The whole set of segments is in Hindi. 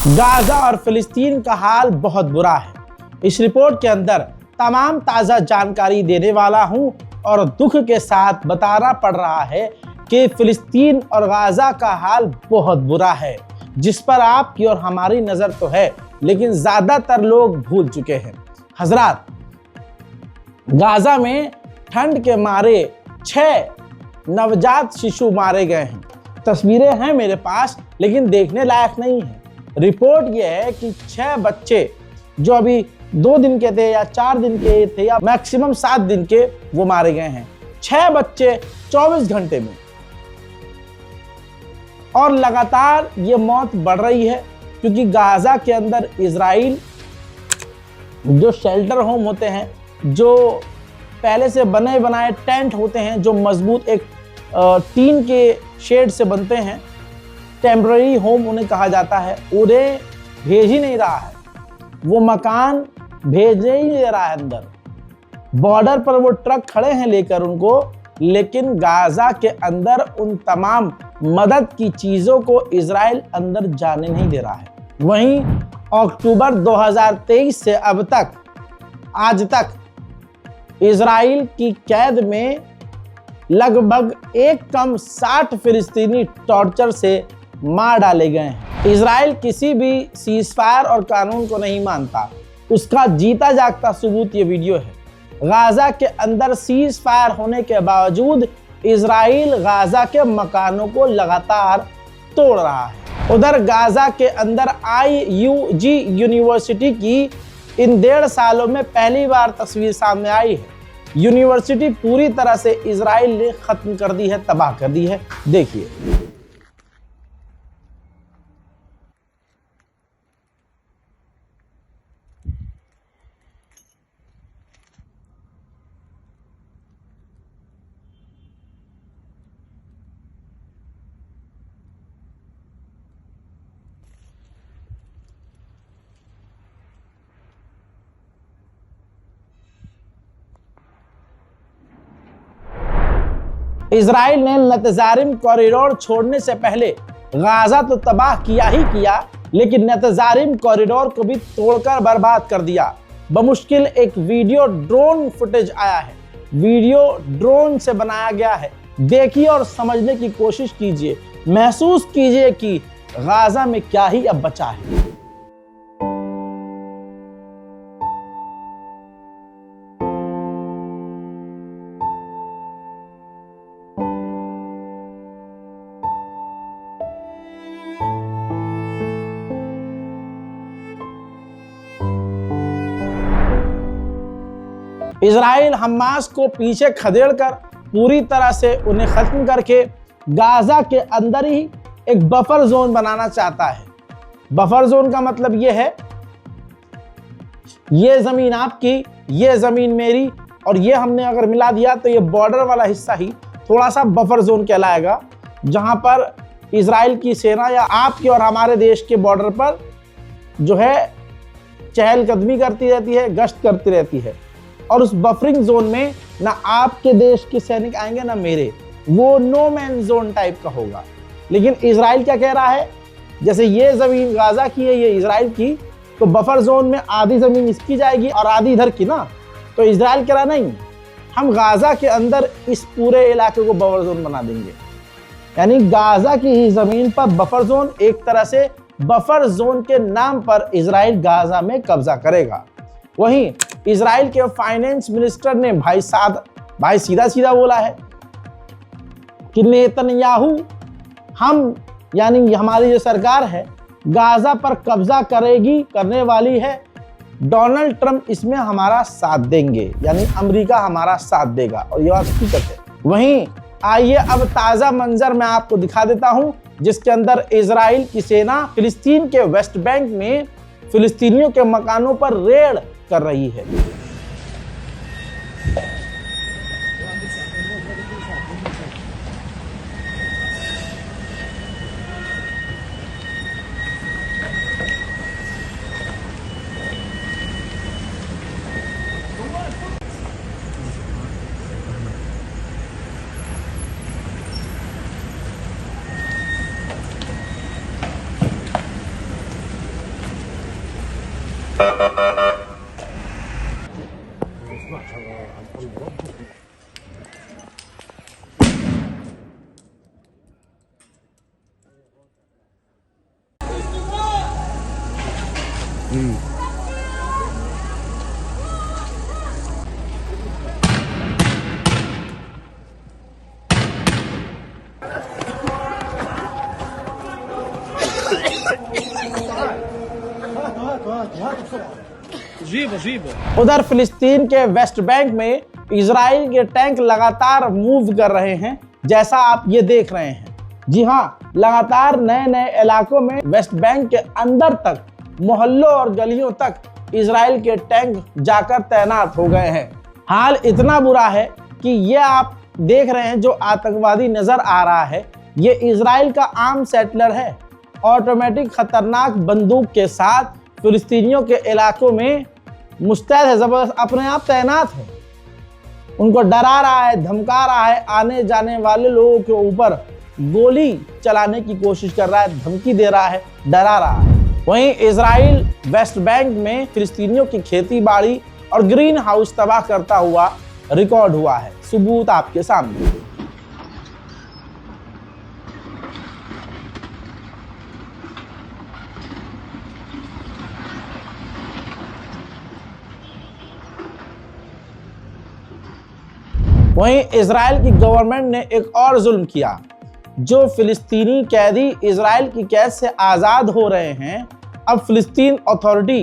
गाजा और फिलिस्तीन का हाल बहुत बुरा है। इस रिपोर्ट के अंदर तमाम ताज़ा जानकारी देने वाला हूं और दुख के साथ बताना पड़ रहा है कि फिलिस्तीन और गाजा का हाल बहुत बुरा है, जिस पर आपकी और हमारी नज़र तो है, लेकिन ज़्यादातर लोग भूल चुके हैं। हजरात, गाजा में ठंड के मारे 6 नवजात शिशु मारे गए हैं। तस्वीरें हैं मेरे पास, लेकिन देखने लायक नहीं है। रिपोर्ट यह है कि 6 बच्चे जो अभी 2 दिन के थे या 4 दिन के थे या मैक्सिमम 7 दिन के, वो मारे गए हैं। 6 बच्चे 24 घंटे में। और लगातार ये मौत बढ़ रही है, क्योंकि गाजा के अंदर इजराइल जो शेल्टर होम होते हैं, जो पहले से बने बनाए टेंट होते हैं, जो मजबूत एक टीन के शेड से बनते हैं, टेम्पररी होम उन्हें कहा जाता है, उन्हें भेज ही नहीं रहा है। वो मकान भेजने ही नहीं रहा है अंदर। बॉर्डर पर वो ट्रक खड़े हैं लेकर उनको, लेकिन गाजा के अंदर उन तमाम मदद की चीज़ों को इजराइल अंदर जाने नहीं दे रहा है। वहीं अक्टूबर 2023 से अब तक, आज तक इजराइल की कैद में लगभग एक कम 60 फिलिस्तीनी टॉर्चर से मार डाले गए हैं। इजराइल किसी भी सीज़फायर और कानून को नहीं मानता। उसका जीता जागता सबूत ये वीडियो है। गाजा के अंदर सीज़फायर होने के बावजूद इजराइल गाजा के मकानों को लगातार तोड़ रहा है। उधर गाजा के अंदर IUG यूनिवर्सिटी की इन 1.5 सालों में पहली बार तस्वीर सामने आई है। यूनिवर्सिटी पूरी तरह से इजराइल ने खत्म कर दी है, तबाह कर दी है। देखिए, इजराइल ने नेतजारिम कॉरिडोर छोड़ने से पहले गाजा तो तबाह किया ही किया, लेकिन नेतजारिम कॉरिडोर को भी तोड़कर बर्बाद कर दिया। बमुश्किल एक वीडियो ड्रोन फुटेज आया है। वीडियो ड्रोन से बनाया गया है। देखिए और समझने की कोशिश कीजिए, महसूस कीजिए कि गाजा में क्या ही अब बचा है। इजराइल हमास को पीछे खदेड़कर पूरी तरह से उन्हें खत्म करके गाजा के अंदर ही एक बफर जोन बनाना चाहता है। बफर जोन का मतलब यह है, ये जमीन आपकी, ये जमीन मेरी, और ये हमने अगर मिला दिया तो ये बॉर्डर वाला हिस्सा ही थोड़ा सा बफर जोन कहलाएगा, जहां पर इजराइल की सेना या आपके और हमारे देश के बॉर्डर पर जो है चहलकदमी करती रहती है, गश्त करती रहती है। और उस बफरिंग जोन में ना आपके देश के सैनिक आएंगे ना मेरे, वो नो मैन जोन टाइप का होगा। लेकिन इजराइल क्या कह रहा है, जैसे ये जमीन गाजा की है, ये इजराइल की, तो बफर जोन में आधी जमीन इसकी जाएगी और आधी इधर की ना। तो इजराइल कह रहा नहीं, हम गाजा के अंदर इस पूरे इलाके को बफर जोन बना देंगे। यानी गाजा की ही जमीन पर बफर जोन, एक तरह से बफर जोन के नाम पर इजराइल गाजा में कब्जा करेगा। वहीं इजराइल के फाइनेंस मिनिस्टर ने भाई सीधा सीधा बोला है कि नेतन्याहू, हम यानी हमारी जो सरकार है गाजा पर कब्जा करने वाली है। डोनाल्ड ट्रंप इसमें हमारा साथ देंगे, यानी अमेरिका हमारा साथ देगा, और ये बात हकीकत है। वहीं आइए अब ताज़ा मंजर मैं आपको दिखा देता हूं, जिसके अंदर इजराइल की सेना फिलिस्तीन के वेस्ट बैंक में फिलिस्तीनियों के मकानों पर रेड कर रही है। उधर फिलिस्तीन के वेस्ट बैंक में इजराइल के टैंक लगातार मूव कर रहे हैं, जैसा आप ये देख रहे हैं। जी हाँ, लगातार नए नए इलाकों में वेस्ट बैंक के अंदर तक, मोहल्लों और गलियों तक इजराइल के टैंक जाकर तैनात हो गए हैं। हाल इतना बुरा है कि ये आप देख रहे हैं जो आतंकवादी नजर आ रहा है, ये इजराइल का आम सेटलर है। ऑटोमेटिक खतरनाक बंदूक के साथ फिलिस्तीनियों के इलाकों में मुस्तैद है, जबरदस्त अपने आप तैनात है। उनको डरा रहा है, धमका रहा है, आने जाने वाले लोगों के ऊपर गोली चलाने की कोशिश कर रहा है, धमकी दे रहा है, डरा रहा है। वहीं इजराइल वेस्ट बैंक में फिलिस्तीनियों की खेती बाड़ी और ग्रीन हाउस तबाह करता हुआ रिकॉर्ड हुआ है। सबूत आपके सामने। वहीं इजराइल की गवर्नमेंट ने एक और जुल्म किया। जो फिलिस्तीनी कैदी इजराइल की कैद से आज़ाद हो रहे हैं, अब फिलिस्तीन अथॉरिटी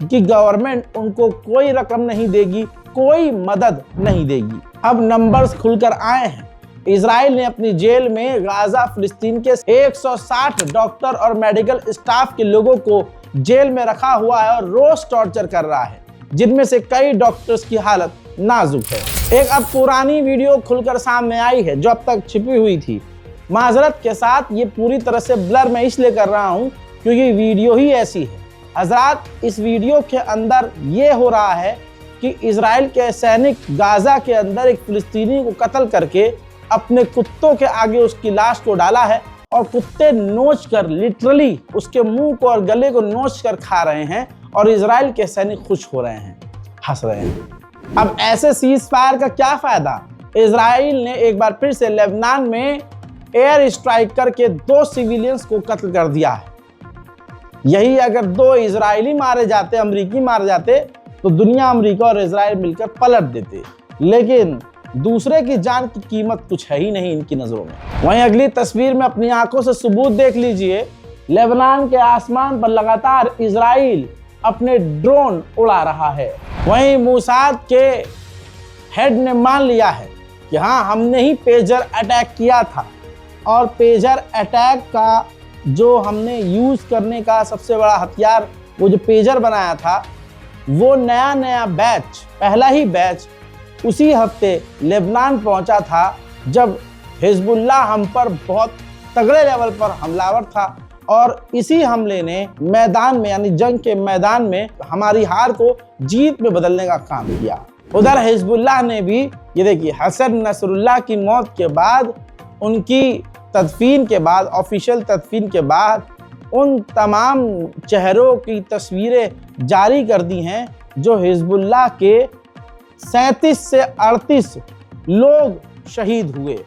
की गवर्नमेंट उनको कोई रकम नहीं देगी, कोई मदद नहीं देगी। अब नंबर्स खुलकर आए हैं। इजराइल ने अपनी जेल में गाजा फिलिस्तीन के 160 डॉक्टर और मेडिकल स्टाफ के लोगों को जेल में रखा हुआ है और रोज टॉर्चर कर रहा है, जिनमें से कई डॉक्टर्स की हालत नाजुक है। एक अब पुरानी वीडियो खुलकर सामने आई है जो अब तक छिपी हुई थी। माजरत के साथ ये पूरी तरह से ब्लर मैं इसलिए कर रहा हूँ क्योंकि वीडियो ही ऐसी है। हजरात, इस वीडियो के अंदर ये हो रहा है कि इजराइल के सैनिक गाजा के अंदर एक फिलिस्तीनी को कत्ल करके अपने कुत्तों के आगे उसकी लाश को डाला है और कुत्ते नोच कर, लिटरली उसके मुंह को और गले को नोच कर खा रहे हैं और इजराइल के सैनिक खुश हो रहे हैं, हंस रहे हैं। अब ऐसे सीज फायर का क्या फायदा? इजराइल ने एक बार फिर से लेबनान में एयर स्ट्राइक करके 2 सिविलियंस को कत्ल कर दिया है। यही अगर 2 इजरायली मारे जाते, अमेरिकी मारे जाते, तो दुनिया, अमेरिका और इजराइल मिलकर पलट देते। लेकिन दूसरे की जान की कीमत कुछ है ही नहीं इनकी नजरों में। वहीं अगली तस्वीर में अपनी आंखों से सबूत देख लीजिए। लेबनान के आसमान पर लगातार इजराइल अपने ड्रोन उड़ा रहा है। वहीं मोसाद के हेड ने मान लिया है कि हाँ, हमने ही पेजर अटैक किया था और पेजर अटैक का जो हमने यूज करने का सबसे बड़ा हथियार, वो जो पेजर बनाया था, वो नया बैच, पहला ही बैच उसी हफ्ते लेबनान पहुंचा था जब हिजबुल्लाह हम पर बहुत तगड़े लेवल पर हमलावर था और इसी हमले ने मैदान में, यानी जंग के मैदान में, हमारी हार को जीत में बदलने का काम किया। उधर हिजबुल्लाह ने भी, ये देखिए, हसन नसरुल्लाह की मौत के बाद, उनकी तदफीन के बाद, ऑफिशियल तदफीन के बाद, उन तमाम चेहरों की तस्वीरें जारी कर दी हैं जो हिजबुल्लाह के 37 से 38 लोग शहीद हुए।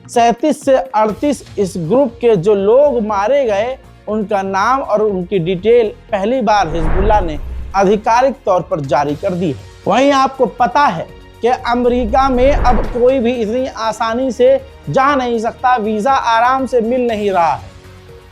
37 से 38 इस ग्रुप के जो लोग मारे गए, उनका नाम और उनकी डिटेल पहली बार हिजबुल्लाह ने आधिकारिक तौर पर जारी कर दी है। वहीं आपको पता है कि अमेरिका में अब कोई भी इतनी आसानी से जा नहीं सकता, वीज़ा आराम से मिल नहीं रहा है,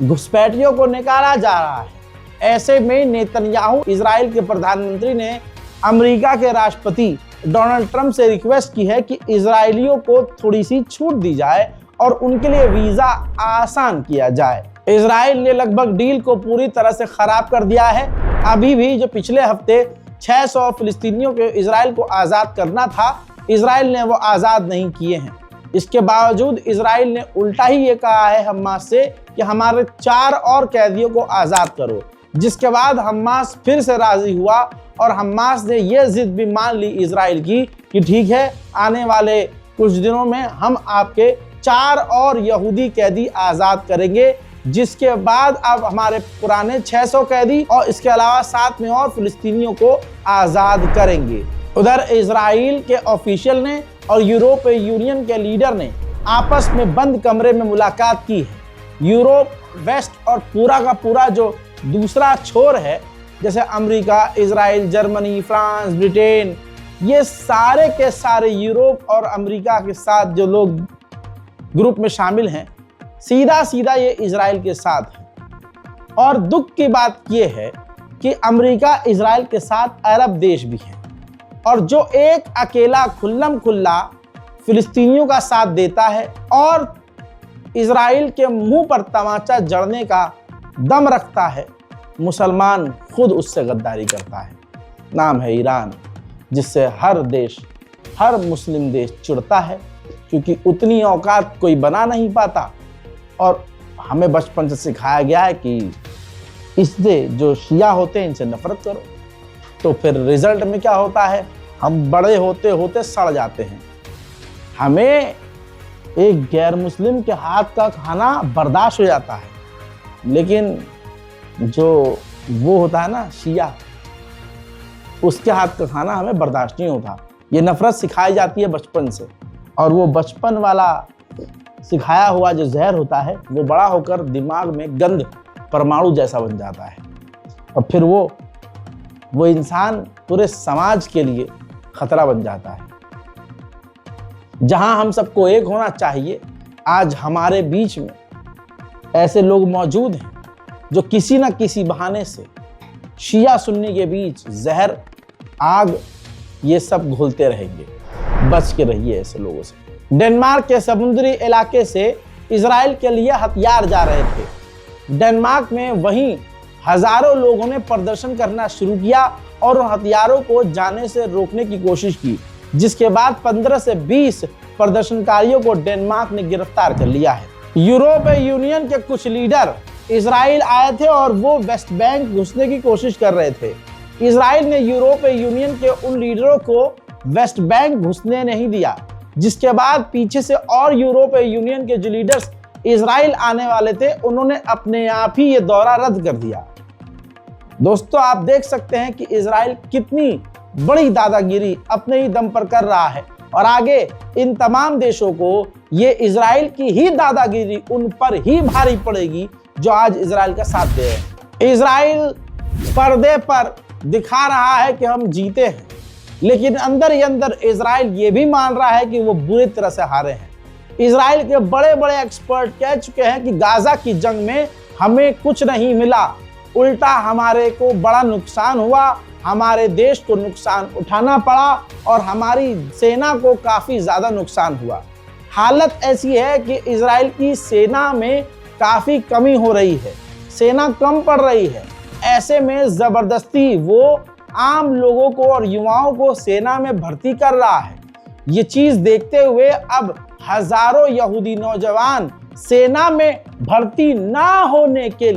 घुसपैठियों को निकाला जा रहा है। ऐसे में नेतन्याहू, इजराइल के प्रधानमंत्री, ने अमेरिका के राष्ट्रपति डोनाल्ड ट्रंप से रिक्वेस्ट की है कि इजरायलियों को थोड़ी सी छूट दी जाए और उनके लिए वीज़ा आसान किया जाए। इजराइल ने लगभग डील को पूरी तरह से खराब कर दिया है। अभी भी जो पिछले हफ्ते 600 फिलिस्तीनियों को इजराइल को आज़ाद करना था, इजराइल ने वो आज़ाद नहीं किए हैं। इसके बावजूद इजराइल ने उल्टा ही ये कहा है हमास से कि हमारे 4 और कैदियों को आज़ाद करो, जिसके बाद हमास फिर से राजी हुआ और हमास ने ये जिद भी मान ली इजराइल की कि ठीक है, आने वाले कुछ दिनों में हम आपके 4 और यहूदी कैदी आज़ाद करेंगे। जिसके बाद अब हमारे पुराने 600 कैदी और इसके अलावा 7 में और फिलिस्तीनियों को आज़ाद करेंगे। उधर इजराइल के ऑफिशियल ने और यूरोपीय यूनियन के लीडर ने आपस में बंद कमरे में मुलाकात की है। यूरोप, वेस्ट और पूरा का पूरा जो दूसरा छोर है, जैसे America, Israel, Germany, France, Britain, ये सारे के सारे यूरोप और अमेरिका के साथ जो लोग ग्रुप में शामिल हैं, सीधा सीधा ये इजराइल के साथ है। और दुख की बात ये है कि अमेरिका इजराइल के साथ अरब देश भी है, और जो एक अकेला खुल्लम खुल्ला फिलिस्तीनियों का साथ देता है और इजराइल के मुंह पर तमाचा जड़ने का दम रखता है, मुसलमान खुद उससे गद्दारी करता है। नाम है ईरान, जिससे हर देश, हर मुस्लिम देश चिढ़ता है, क्योंकि उतनी औकात कोई बना नहीं पाता। और हमें बचपन से सिखाया गया है कि इससे जो शिया होते हैं इनसे नफरत करो, तो फिर रिजल्ट में क्या होता है, हम बड़े होते होते सड़ जाते हैं। हमें एक गैर मुस्लिम के हाथ का खाना बर्दाश्त हो जाता है, लेकिन जो वो होता है ना शिया, उसके हाथ का खाना हमें बर्दाश्त नहीं होता। ये नफरत सिखाई जाती है बचपन से, और वो बचपन वाला सिखाया हुआ जो जहर होता है वो बड़ा होकर दिमाग में गंध परमाणु जैसा बन जाता है, और फिर वो इंसान पूरे समाज के लिए खतरा बन जाता है। जहां हम सबको एक होना चाहिए, आज हमारे बीच में ऐसे लोग मौजूद हैं जो किसी न किसी बहाने से शिया सुन्नी के बीच जहर, आग, ये सब घोलते रहेंगे। बच के रहिए ऐसे लोगों से। डेनमार्क के समुद्री इलाके से इजराइल के लिए हथियार जा रहे थे। डेनमार्क में वहीं हजारों लोगों ने प्रदर्शन करना शुरू किया और उन हथियारों को जाने से रोकने की कोशिश की, जिसके बाद 15 से 20 प्रदर्शनकारियों को डेनमार्क ने गिरफ्तार कर लिया है। यूरोपीय यूनियन के कुछ लीडर इजराइल आए थे और वो वेस्ट बैंक घुसने की कोशिश कर रहे थे। इजराइल ने यूरोपीय यूनियन के उन लीडरों को वेस्ट बैंक घुसने नहीं दिया, जिसके बाद पीछे से और यूरोपीय यूनियन के जो लीडर्स इजराइल आने वाले थे, उन्होंने अपने आप ही ये दौरा रद्द कर दिया। दोस्तों, आप देख सकते हैं कि इजराइल कितनी बड़ी दादागिरी अपने ही दम पर कर रहा है, और आगे इन तमाम देशों को ये इजराइल की ही दादागिरी उन पर ही भारी पड़ेगी जो आज इजराइल का साथ दे रहे हैं। इजराइल पर्दे पर दिखा रहा है कि हम जीते हैं, लेकिन अंदर ही अंदर इजराइल ये भी मान रहा है कि वो बुरी तरह से हारे हैं। इजराइल के बड़े बड़े एक्सपर्ट कह चुके हैं कि गाजा की जंग में हमें कुछ नहीं मिला, उल्टा हमारे को बड़ा नुकसान हुआ, हमारे देश को नुकसान उठाना पड़ा और हमारी सेना को काफी ज्यादा नुकसान हुआ। हालत ऐसी है कि इजराइल की सेना में काफी कमी हो रही है, सेना कम पड़ रही है। ऐसे में जबरदस्ती वो आम लोगों को और युवाओं को सेना में भर्ती कर रहा है। ये चीज देखते हुए अब हजारों यहूदी नौजवान सेना में भर्ती ना होने के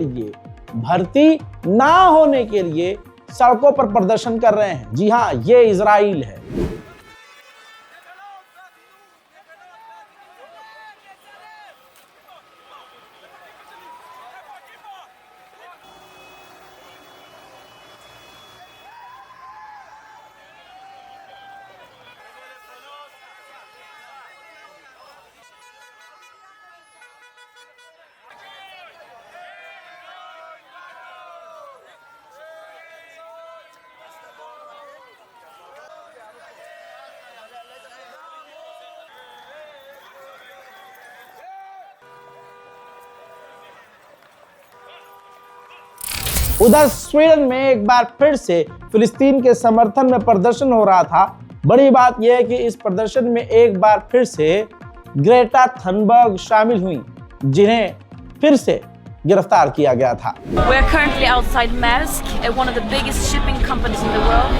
लिए सड़कों पर प्रदर्शन कर रहे हैं। जी हाँ, ये इजराइल है। उधर स्वीडन में एक बार फिर से फिलिस्तीन के समर्थन में प्रदर्शन हो रहा था। बड़ी बात यह है कि इस प्रदर्शन में एक बार फिर से ग्रेटा थनबर्ग शामिल हुई, जिन्हें फिर से गिरफ्तार किया गया था। We are currently outside Maersk, one of the biggest shipping companies in the world.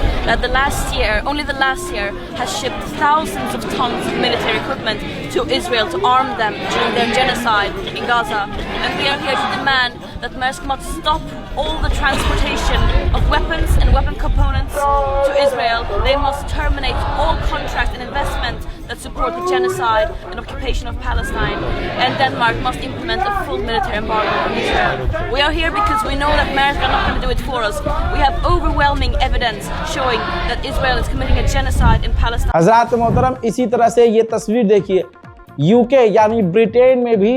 Only the last year, has shipped thousands of tons of military equipment to Israel to arm them during their genocide in Gaza. And we are here to demand that Maersk must stop all the transportation of weapons and weapon components to Israel. They must terminate all contracts and investment that support the genocide and occupation of Palestine, and Denmark must implement a full military embargo on Israel. We are here because we know that America are not going to do it for us. We have overwhelming evidence showing that Israel is committing a genocide in Palestine. हजरात मोहतरम, इसी तरह से ये तस्वीर देखिए, यूके यानी ब्रिटेन में भी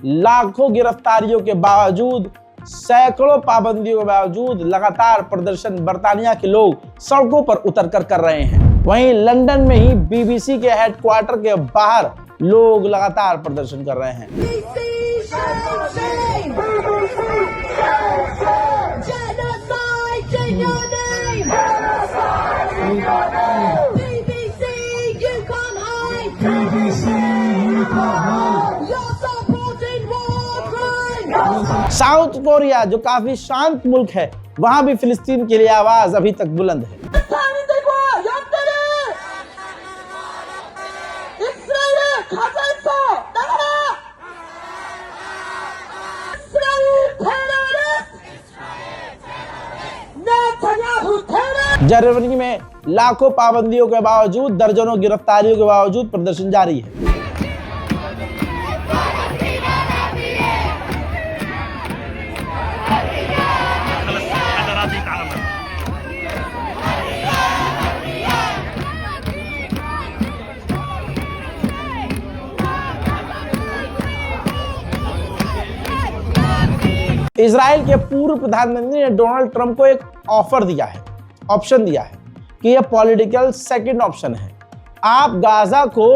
लाखों गिरफ्तारियों के बावजूद, सैकड़ों पाबंदियों के बावजूद लगातार प्रदर्शन बर्तानिया के लोग सड़कों पर उतर कर रहे हैं। वहीं लंदन में ही बीबीसी के हेडक्वार्टर के बाहर लोग लगातार प्रदर्शन कर रहे हैं। साउथ कोरिया जो काफी शांत मुल्क है, वहां भी फिलिस्तीन के लिए आवाज अभी तक बुलंद है। जर्मनी में लाखों पाबंदियों के बावजूद, दर्जनों गिरफ्तारियों के बावजूद प्रदर्शन जारी है। इजराइल के पूर्व प्रधानमंत्री ने डोनाल्ड ट्रंप को एक ऑप्शन दिया है कि यह पॉलिटिकल सेकंड ऑप्शन है। आप गाजा को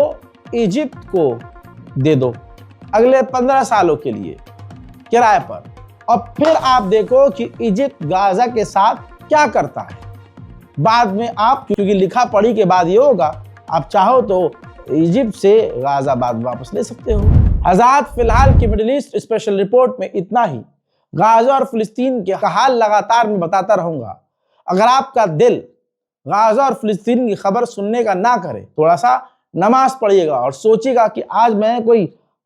इजिप्ट को दे दो अगले 15 सालों के लिए किराए पर, और फिर आप देखो कि इजिप्ट गाजा के साथ क्या करता है। बाद में आप, क्योंकि लिखा पढ़ी के बाद ये होगा, आप चाहो तो इजिप्ट से गाजा बाद वापस ले सकते हो। हजरात, फिलहाल की मिडिल ईस्ट स्पेशल रिपोर्ट में इतना ही। गाजा और फिलिस्तीन के हाल लगातार मैं बताता रहूंगा। अगर आपका दिल गाजा और फिलिस्तीन की खबर सुनने का ना करे, थोड़ा सा नमाज पढ़िएगा और सोचिएगा कि आज मैंने कोई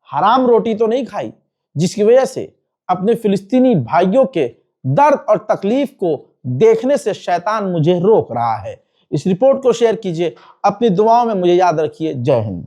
हराम रोटी तो नहीं खाई जिसकी वजह से अपने फिलिस्तीनी भाइयों के दर्द और तकलीफ को देखने से शैतान मुझे रोक रहा है। इस रिपोर्ट को शेयर कीजिए, अपनी दुआओं में मुझे याद रखिए। जय हिंद।